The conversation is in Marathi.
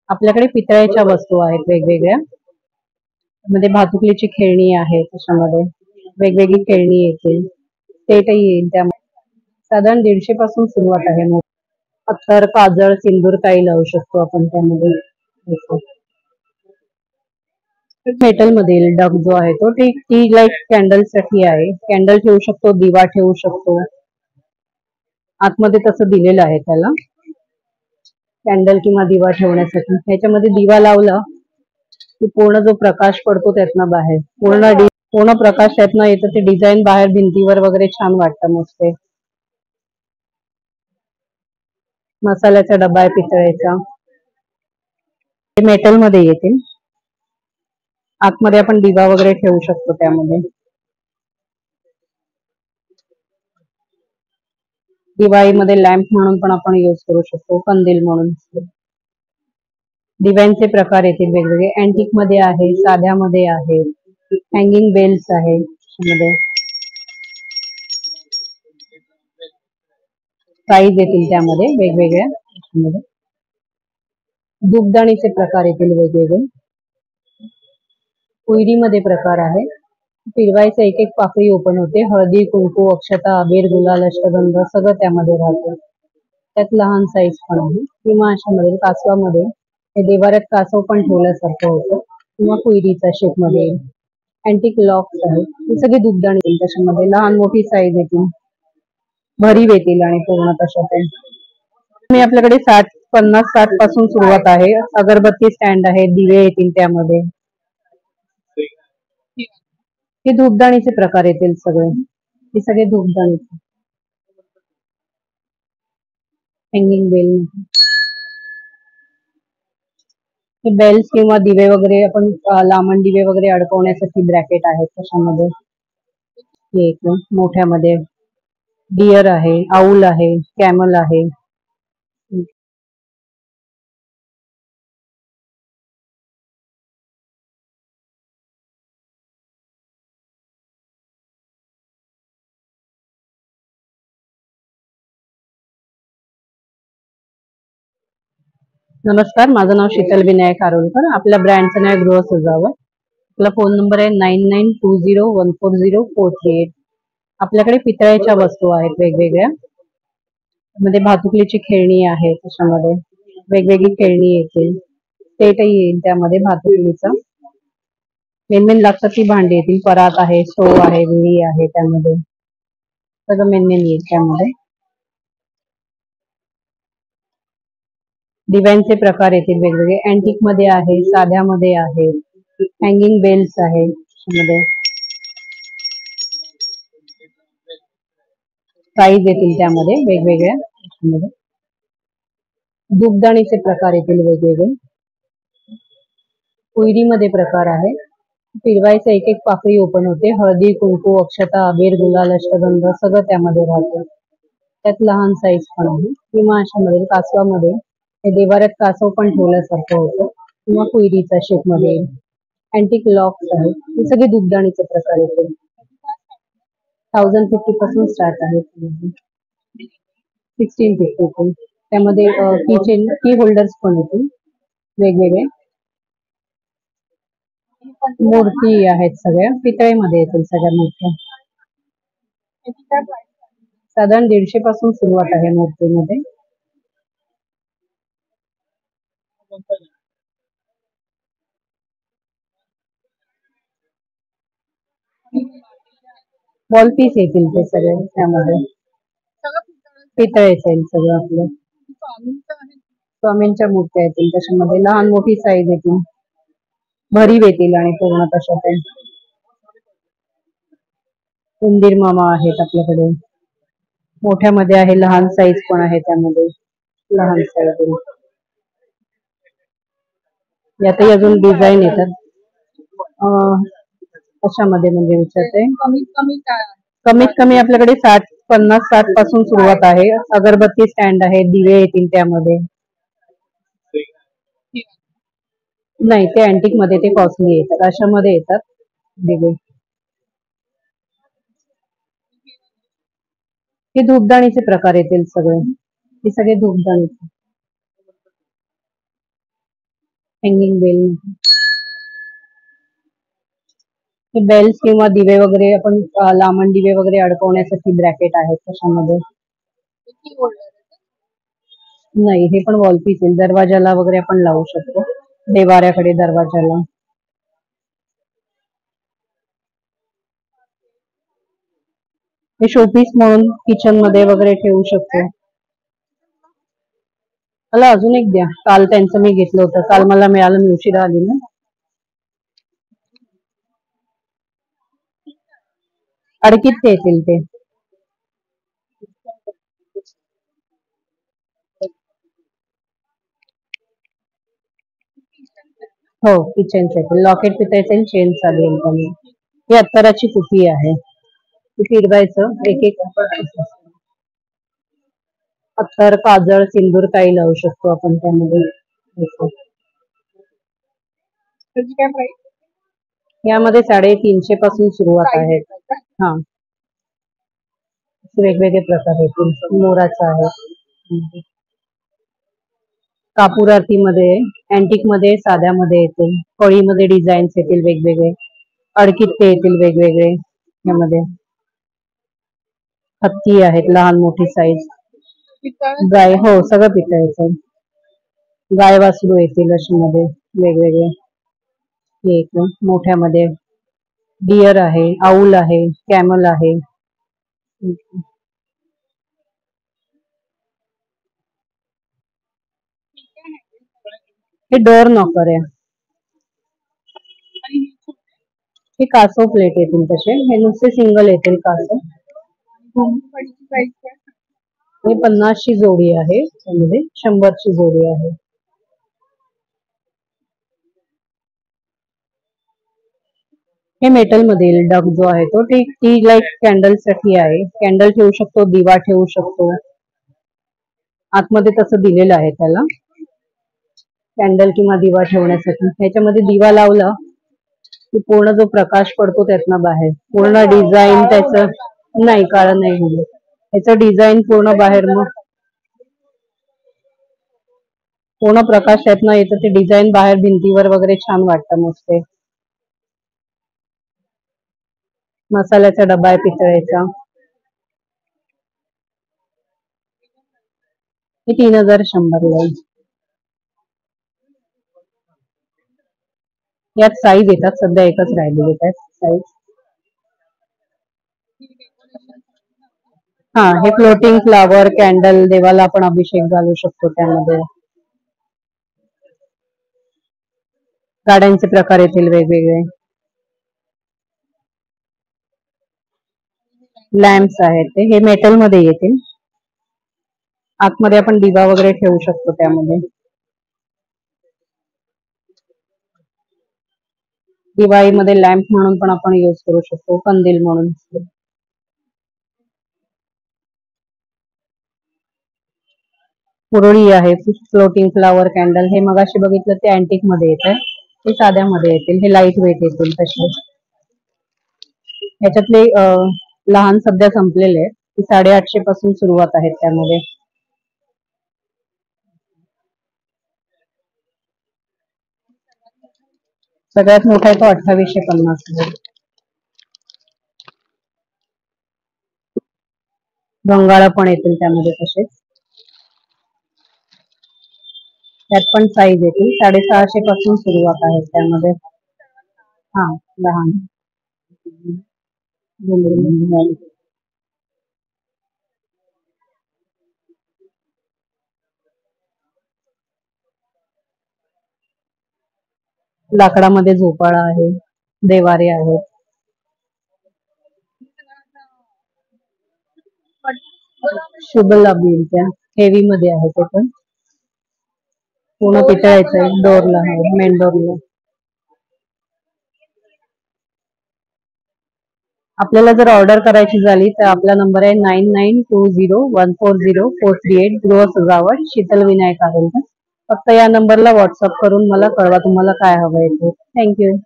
आपल्याकडे पितळेच्या वस्तू आहेत वेगवेगळ्या. मध्ये भातुकलीची खेळणी आहे, त्याच्यामध्ये वेगवेगळी खेळणी येतील, सेटही येईल. त्यामध्ये साधारण 150 पासून सुरुवात आहे. अत्तर, काजळ, सिंदूर काही लावू शकतो आपण त्यामध्ये. मेटल मध्ये डग जो आहे तो ती लाईक कॅन्डल साठी आहे. कॅन्डल ठेवू शकतो, दिवा ठेवू शकतो. आतमध्ये तसं दिलेलं आहे त्याला, कॅन्डल किंवा दिवा ठेवण्यासाठी. ह्याच्यामध्ये दिवा लावला की पूर्ण जो प्रकाश पडतो त्यातनं बाहेर पूर्ण प्रकाश त्यातनं येतं. ते डिझाईन बाहेर भिंतीवर वगैरे छान वाटतं मस्त. मसाल्याचा डबा आहे पितळेचा, मेटल मध्ये येते. आतमध्ये आपण दिवा वगैरे ठेवू शकतो त्यामध्ये. दिवाळीमध्ये लॅम्प म्हणून पण आपण यूज करू शकतो, कंदील म्हणून. दिव्यांचे प्रकार येतील वेगवेगळे. अँटिक मध्ये आहे, साध्यामध्ये आहे, हँगिंग बेल्स आहे त्यामध्ये. साईज येतील त्यामध्ये वेगवेगळ्या. धूपदाणीचे प्रकार येतील वेगवेगळे. कुयरीमध्ये प्रकार आहे. फिरवायचं एक एक पाकळी ओपन होते. हळदी, कुंकू, अक्षता, अबीर, गुलाल, अष्टगंध सगळं त्यामध्ये राहतं. त्यात लहान साईज पण आहे. किंवा अशामध्ये कासवामध्ये हे देवाऱ्यात कासव पण ठेवल्यासारखं होतं, किंवा कुयरीचा शेप मध्ये. अँटिक लॉक्स आहे, ही सगळी धूपदाणी येईल त्याच्यामध्ये. लहान मोठी साईज येतील, भरीव येतील आणि पूर्ण तशात. आपल्याकडे 50-60 पासून सुरुवात आहे. अगरबत्ती स्टँड आहे, दिवे येतील त्यामध्ये. हे धूपदाणीचे प्रकार येतील सगळे. हे सगळे धूपदाणीचे. हँगिंग बेल, हे बेल्स किंवा दिवे वगैरे आपण लांबण दिवे वगैरे अडकवण्यासाठी ब्रॅकेट आहेत त्याच्यामध्ये. हे एक मोठ्यामध्ये डिअर आहे, आऊल आहे, कॅमल आहे. नमस्कार, माझं नाव शीतल विनायक आरोलकर. आपल्या ब्रँडचं नाव गृह सजावट. आपला फोन नंबर आहे 9920140438. आपल्याकडे पितळेच्या वस्तू आहेत वेगवेगळ्या. मध्ये भातुकलीची खेळणी आहे, त्याच्यामध्ये वेगवेगळी खेळणी येतील, सेटही येईल त्यामध्ये भातुकलीचा. मेन लागतात ती भांडी येतील. परात आहे, स्टोव आहे, विळी आहे, त्यामध्ये सगळं मेन येईल त्यामध्ये. दिव्यांचे प्रकार येतील वेगवेगळे. अँटिक मध्ये आहे, साध्यामध्ये आहे, हँगिंग बेल्स आहे त्यामध्ये. साईज येतील त्यामध्ये वेगवेगळ्या. धूपदाणीचे प्रकार येतील वेगवेगळे. कुयरीमध्ये प्रकार आहे. फिरवायचं एक एक पाकळी ओपन होते. हळदी, कुंकू, अक्षता, अबीर, गुलाल, अष्टगंध सगळं त्यामध्ये राहतं. त्यात लहान साईज पण आहे. किंवा अशामध्ये कासवामध्ये हे देवाऱ्यात कासव पण ठेवल्यासारखं होतं, किंवा कुयरीचा शेप मध्ये. अँटिक लॉक्स आहे, हे सगळे धूपदाणीचे प्रकार येतील. 1050 पासून स्टार्ट आहे. 1650. त्यामध्ये की होल्डर्स पण येतील वेगवेगळे. मूर्ती आहेत सगळ्या पितळेमध्ये येतील सगळ्या मूर्त्या. साधारण 150 पासून सुरुवात आहे मूर्तीमध्ये. वॉल पीस येतील ते सगळे त्यामध्ये. पितळेचं येईल सगळं आपलं. स्वामींच्या मूर्त्या येतील त्याच्यामध्ये. लहान मोठी साईज येतील, भरीव येतील आणि पूर्ण तशा ते. उंदीर मामा आहेत आपल्याकडे. मोठ्यामध्ये आहे, लहान साईज पण आहे त्यामध्ये. लहान साईज यातही अजून डिझाईन येतात. कशामध्ये म्हणजे विचारते. कमीत कमी आपल्याकडे 50-60 पासून सुरुवात आहे. अगरबत्ती स्टँड आहे, दिवे येतील त्यामध्ये. नाही, ते अँटिक मध्ये, ते कॉस्टली येतात. अशामध्ये येतात दिवे. हे धूपदाणीचे प्रकार येतील सगळे. हे सगळे धूपदाणीचे. हँगिंग बेल, हे बेल्स किंवा दिवे वगैरे आपण लांबण दिवे वगैरे अडकवण्यासाठी ब्रॅकेट आहेत त्याच्यामध्ये. नाही, हे पण वॉल पीस आहे, दरवाजाला वगैरे आपण लावू शकतो, देवाऱ्याकडे दरवाजाला. हे शोपीस म्हणून किचन मध्ये वगैरे ठेवू शकतो. मला अजून एक द्या, काल त्यांचं मी घेतलं होतं, काल मला मिळालं, मी उशिरा आली ना. अडकीत ते येतील ते. हो, किचन सेट, लॉकेट पितायचं आणि चेन चालेल त्याने. ही अत्तराची कुपी आहे, ती फिरवायचं एक एक. अत्तर, काजळ, सिंदूर काही लावू शकतो आपण त्यामध्ये. यामध्ये 350 पासून सुरुवात आहे. हा, वेगवेगळे प्रकार येतील. मोराचा आहे, कापूर आरती मध्ये, अँटिक मध्ये, साध्यामध्ये येतील, फळीमध्ये डिझाईन्स येतील वेगवेगळे, अडकीत ते येतील वेगवेगळे. यामध्ये हत्ती आहेत, लहान मोठी साईज. गाय, हो सगळं पितळाचं. गाय वासरू येतील अशी मध्ये वेगवेगळे. एक मोठ्यामध्ये डिअर आहे, आऊल आहे, कॅमल आहे. हे डोअर नॉकर आहे. हे कासव प्लेट येतील तसे, हे नुसते सिंगल येतील कासव. हे 50 ची जोडी आहे, त्यामध्ये 100 ची जोडी आहे. हे मेटल मध्ये येईल, डग जो आहे तो, ती लाईक कॅन्डल साठी आहे. कॅन्डल ठेवू शकतो, दिवा ठेवू शकतो, आतमध्ये तसं दिलेलं आहे त्याला, कॅन्डल किंवा दिवा ठेवण्यासाठी. ह्याच्यामध्ये दिवा लावला की पूर्ण जो प्रकाश पडतो त्यातनं बाहेर, पूर्ण डिझाईन त्याचं, नाही काळ नाही होईल, त्याचं डिझाईन पूर्ण बाहेर, मग पूर्ण प्रकाश त्यातनं येतं, ते डिझाईन बाहेर भिंतीवर वगैरे छान वाटतं मस्त. मसाल्याचा डबा आहे पितळेचा, हे 3100 ला. यात साईज येतात, सध्या एकच राहिलेली आहे साईज. हा, हे फ्लोटिंग फ्लावर कॅन्डल, देवाला आपण अभिषेक घालू शकतो त्यामध्ये. गाड्यांचे प्रकार येतील वेगवेगळे, लॅम्प्स आहेत ते, हे मेटल मध्ये येतील. आतमध्ये आपण दिवा वगैरे ठेवू शकतो त्यामध्ये. दिवाळीमध्ये लॅम्प म्हणून पण आपण यूज करू शकतो, कंदील म्हणून. पुरळी आहे, फ्लोटिंग फ्लावर कॅन्डल. हे मगाशी बघितलं ते अँटिक मध्ये येत आहे, हे साध्यामध्ये येतील, हे लाईट वेट येतील तसे. ह्याच्यातले लहान सध्या संपलेले आहेत, 850 पासून सुरुवात आहेत त्यामध्ये. सगळ्यात मोठा आहे तो 2850. गंगाळा पण येतील त्यामध्ये तसेच. त्यात पण साईज येतील, 650 पासून सुरुवात आहे त्यामध्ये. हा, लहान. लाकडामध्ये झोपाळा आहे, देवारे आहेत. शुभ लाभ येईल त्या, हेवी मध्ये आहे ते पण, पूर्ण पितळायचं आहे, डोरला आहे, मेन डोरला. आपल्याला जर ऑर्डर करायची झाली तर आपला नंबर आहे 9920140438, गृह सजावट, शीतल विनायक आहे. फक्त या नंबरला व्हॉट्सअप करून मला कळवा तुम्हाला काय हवं आहे ते. थँक्यू.